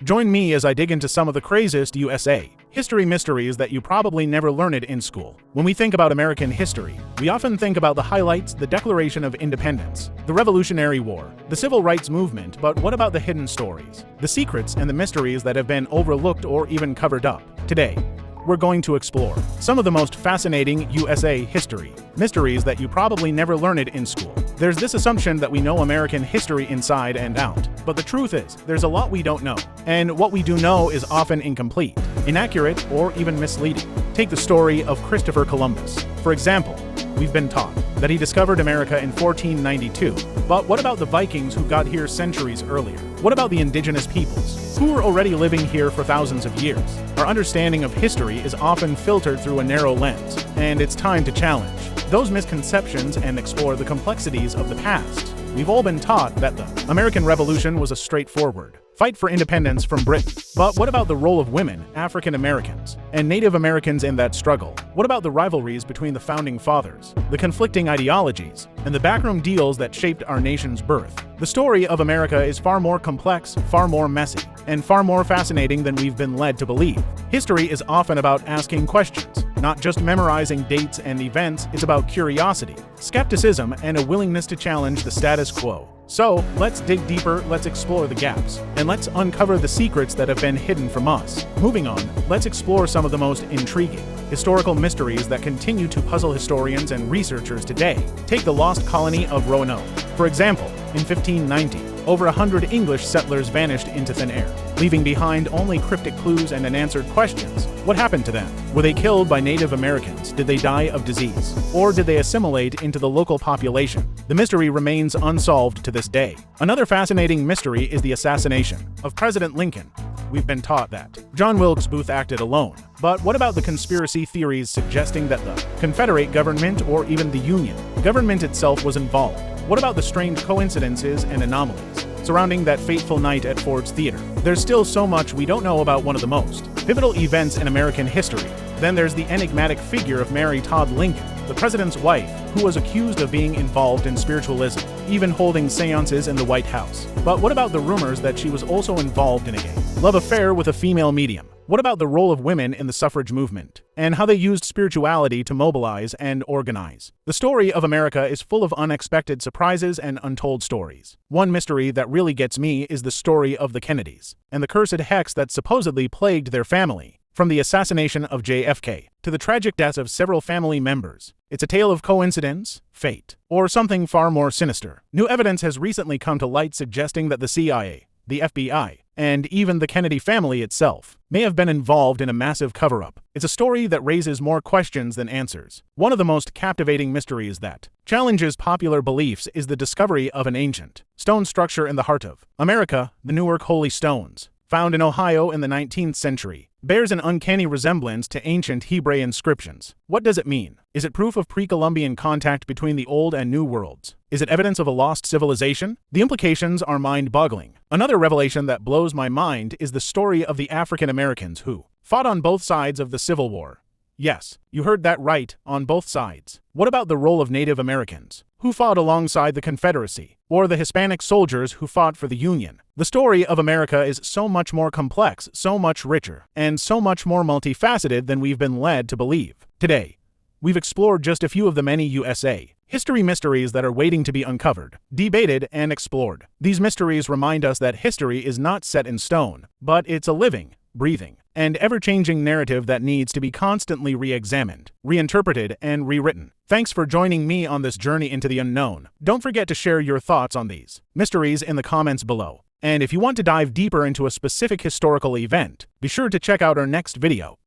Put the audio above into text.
Join me as I dig into some of the craziest USA history mysteries that you probably never learned in school. When we think about American history, we often think about the highlights, the Declaration of Independence, the Revolutionary War, the Civil Rights Movement, but what about the hidden stories, the secrets and the mysteries that have been overlooked or even covered up? Today, we're going to explore some of the most fascinating USA history mysteries that you probably never learned in school. There's this assumption that we know American history inside and out, but the truth is, there's a lot we don't know, and what we do know is often incomplete, inaccurate, or even misleading. Take the story of Christopher Columbus. For example, we've been taught that he discovered America in 1492, but what about the Vikings who got here centuries earlier? What about the indigenous peoples, who were already living here for thousands of years? Our understanding of history is often filtered through a narrow lens, and it's time to challenge those misconceptions and explore the complexities of the past. We've all been taught that the American Revolution was a straightforward fight for independence from Britain. But what about the role of women, African Americans, and Native Americans in that struggle? What about the rivalries between the founding fathers, the conflicting ideologies, and the backroom deals that shaped our nation's birth? The story of America is far more complex, far more messy, and far more fascinating than we've been led to believe. History is often about asking questions, not just memorizing dates and events. It's about curiosity, skepticism, and a willingness to challenge the status quo. So, let's dig deeper, let's explore the gaps, and let's uncover the secrets that have been hidden from us. Moving on, let's explore some of the most intriguing historical mysteries that continue to puzzle historians and researchers today. Take the lost colony of Roanoke. For example, in 1590, over 100 English settlers vanished into thin air, leaving behind only cryptic clues and unanswered questions. What happened to them? Were they killed by Native Americans? Did they die of disease? Or did they assimilate into the local population? The mystery remains unsolved to this day. Another fascinating mystery is the assassination of President Lincoln. We've been taught that John Wilkes Booth acted alone. But what about the conspiracy theories suggesting that the Confederate government or even the Union government itself was involved? What about the strange coincidences and anomalies surrounding that fateful night at Ford's Theater? There's still so much we don't know about one of the most pivotal events in American history. Then there's the enigmatic figure of Mary Todd Lincoln, the president's wife, who was accused of being involved in spiritualism, even holding seances in the White House. But what about the rumors that she was also involved in a gay love affair with a female medium? What about the role of women in the suffrage movement, and how they used spirituality to mobilize and organize? The story of America is full of unexpected surprises and untold stories. One mystery that really gets me is the story of the Kennedys, and the cursed hex that supposedly plagued their family. From the assassination of JFK to the tragic deaths of several family members, it's a tale of coincidence, fate, or something far more sinister. New evidence has recently come to light suggesting that the CIA, the FBI, and even the Kennedy family itself may have been involved in a massive cover-up. It's a story that raises more questions than answers. One of the most captivating mysteries that challenges popular beliefs is the discovery of an ancient stone structure in the heart of America, the Newark Holy Stones. Found in Ohio in the 19th century, bears an uncanny resemblance to ancient Hebrew inscriptions. What does it mean? Is it proof of pre-Columbian contact between the Old and New Worlds? Is it evidence of a lost civilization? The implications are mind-boggling. Another revelation that blows my mind is the story of the African Americans who fought on both sides of the Civil War. Yes, you heard that right, on both sides. What about the role of Native Americans, who fought alongside the Confederacy, or the Hispanic soldiers who fought for the Union? The story of America is so much more complex, so much richer, and so much more multifaceted than we've been led to believe. Today, we've explored just a few of the many USA history mysteries that are waiting to be uncovered, debated, and explored. These mysteries remind us that history is not set in stone, but it's a living, breathing, and ever-changing narrative that needs to be constantly re-examined, reinterpreted, and rewritten. Thanks for joining me on this journey into the unknown. Don't forget to share your thoughts on these mysteries in the comments below. And if you want to dive deeper into a specific historical event, be sure to check out our next video.